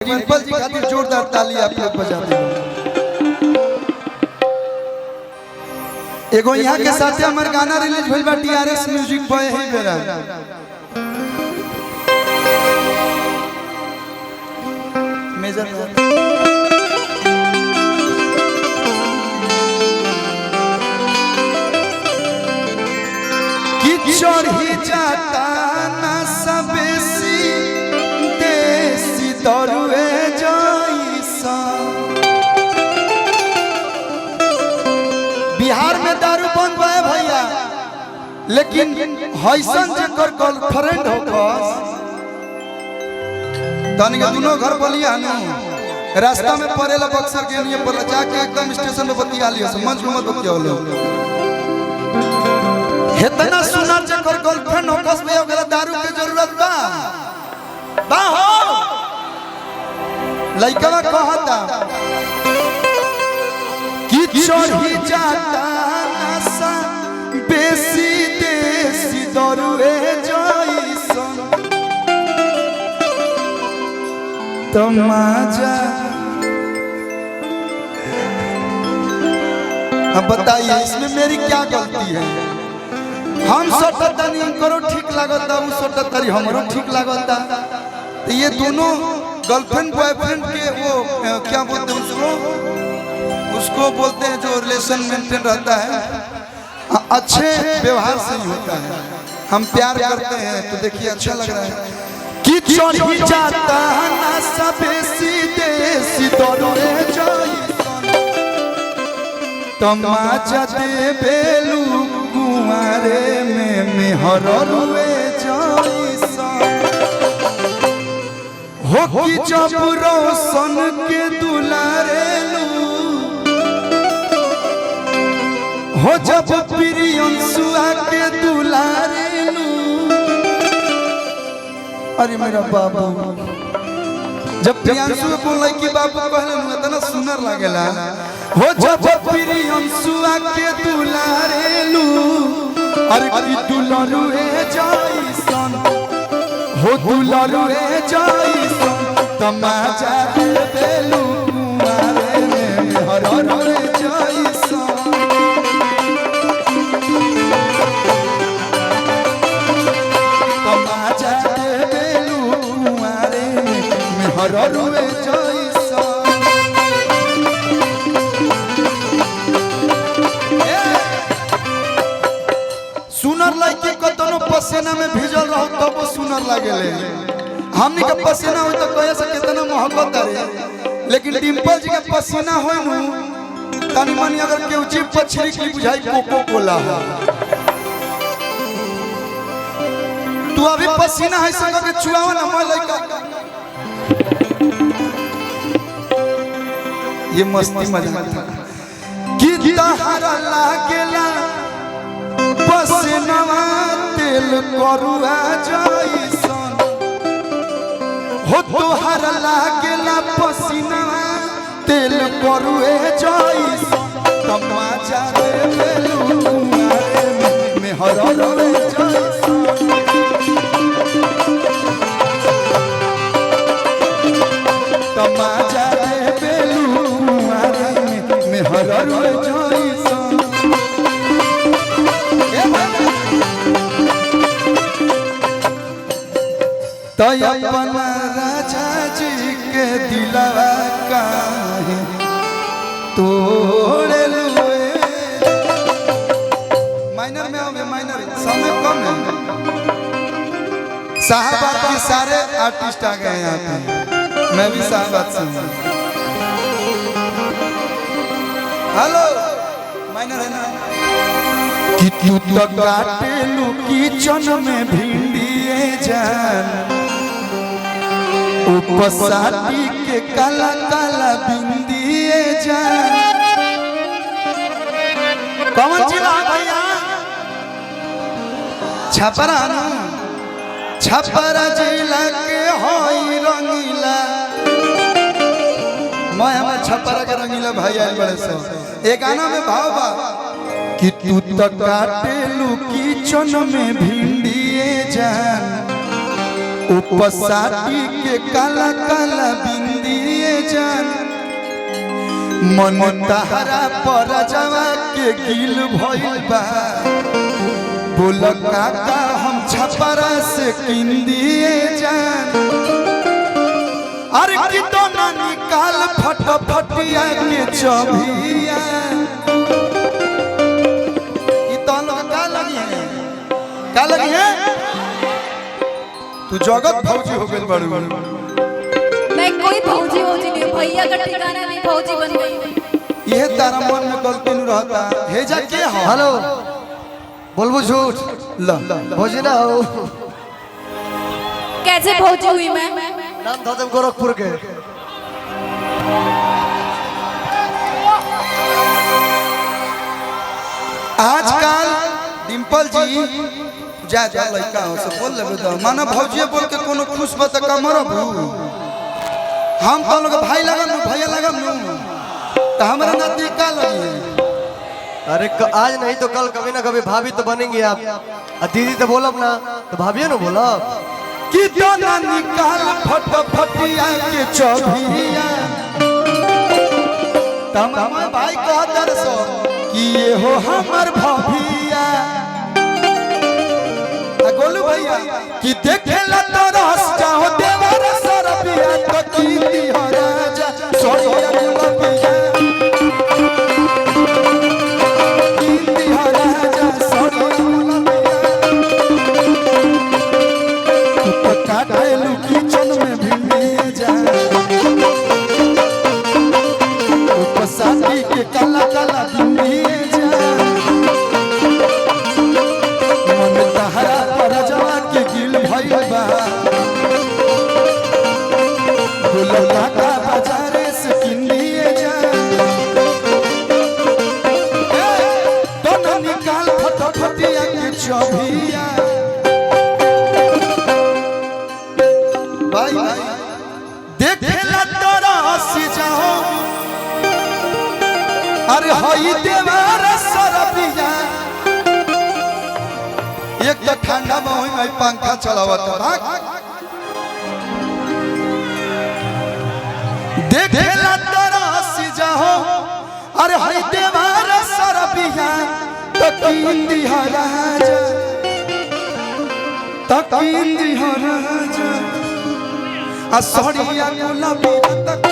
डिम्पल जी खातिर जोरदार ताली आप लोग बजा दो। एगो यहाँ के साथे हमार गाना रिलीज भइल बा टीआरएस म्यूजिक पर ही बेरा मेजर कि चढ़ी जाता ना सबेसी देसी दरुए जैसा। बिहार में दारू बंद बा भैया, लेकिन हैसन जेकर गर्लफ्रेंड होकस तनिक दोनों घर बलिया न रास्ता में पड़ेला बक्सर के लिए पर जाके एकदम स्टेशन पे बतिया लियो मंच में मत बतियाओ। इतना सुना जेकर गर्लफ्रेंड होकस भैया ओकरा दारू के जरूरत बा बा हो। लइकवा कहता कि चढ़ी जाता नशा बेसी देसी दरुए जैसन तमाजा। अब बताइए इसमें मेरी क्या गलती है? हम सोचतानी करो ठीक लागता, वो सोचतारी हमरो ठीक लागता। तो ये दोनों गर्लफ्रेंड बॉयफ्रेंड के वो क्या बोलते हैं उसको बोलते हैं जो रिलेशन मेंटेन रहता है अच्छे व्यवहार से ही होता है। हम प्यार करते हैं तो देखिए अच्छा लग रहा है कि चढ़ी जाता नशा बेसी देसी दरुए जैसन तमाचा दे बेलू कुंवारे में मेहरुए जैसन हो कि जब रोशन के दुलारेलू हो जब प्रियंसुआ के दुलारेलू। अरे मेरा बाबू जब प्रियंसु बोले कि बाबू कहले इतना सुंदर लागेला हो जब प्रियंसुआ के दुलारेलू। अरे कि दुलारुए जैसन हो दुलारुए जैसन तमाचा दे बेलू कुंवारे में मेहरुए जैसन तमाचा दे बेलू कुंवारे में मेहरुए जैसन। सुनर लड़की कतनो पसीना में भिजल रहो तब वो सुनर लागेले। हमनी के पसीना हो तो कहे से कितना मोहब्बत है, लेकिन डिम्पल जी के पसीना हो नु तनी मनी अगर केहू जीभ पर छिड़क ली बुझाई कोको कोला है। तू अभी पसीना है संग के छुआवा ना मोर लइका ये मस्ती मजाक था कि तहरा लागेला पसीनावा तेल करुआ जैसन हो तोहर लागेला पसीनावा तेल करुए जैसन तमाचा दे बेलू कुंवारे में मेहरुए जैसन तमाचा दे बेलू कुंवारे में मेहरुए जैसन। तो अपना राजा जी के दिलवा काहे तोड़े लुए। माइनर में आओगे, माइनर समय कम है। साहबाद के सारे आर्टिस्ट आ गए यहाँ पे, मैं भी साहबाद से हूँ। हेलो माइनर है ना कि तू तो काटेलू किचन में भिंडिए जान उपसाटी के काला काला बिंदिए जान। कौन जिला भैया? छपरा ना छपरा जिला के होई रंगीला। मैं हमारे छपरा के रंगीला भाई आए बड़े से एक गाना में भाव बा कि तू तो काटेलू किचन में भिंडिए जान उपसाटी के काला काला बिंदिए जान मन तहरा पर जवा के गिल भइल बा बोल काका हम छपरा से किंदिए जान अरे कि तो ना निकाल फटफटिया के चबिया ई तो लोग का लगी है तू जगत भौजी हो गई बड़ू मैं कोई भौजी नहीं भैया का ठिकाना नहीं भौजी बन गई ये तारा मन में गलती नहीं रहता हे जा के हो हेलो बोलबो झूठ ल भौजी ना हो कैसे भौजी हुई मैं नाम था तुम गोरखपुर के आजकल डिंपल जी जा लड़का हो सब बोल लेबे तो माना भौजी बोल के कोनो खुश बत का मरबू हम तो लोग भाई लगन भैया लगन तो हमारा नाती का लगी अरे आज नहीं तो कल कभी ना कभी भाभी तो बनेंगे आप दीदी तो बोलब ना तो भाभी ना बोलब कि तो ना निकाल फटफटिया के चबिया तमाम भाई कह दरसो कि ये हो हमर भभिया गोलू भैया कि देखेला तो रस जाओ देवर सरबिया तो कीर्ति हो राजा सोनिया गुलबिया कीर्ति हो राजा सोनिया गुलबिया तो काटेलू किचन में भिड़े जा उपसाटी के काला काला भिड़े जा बाजारे से किनिए जा दोनों निकाल फटफटिया के चबिया भाई देखेला तोरा हंसी जाओ अरे हई देवार सरबिया एक तो ठंडा में होई मैं पंखा चलावत भाग देखेला तरस जाओ अरे हई देवार सरबिया तो कींदी हो राजा तो कींदी हो राजा आ सड़िया गुलाबी तक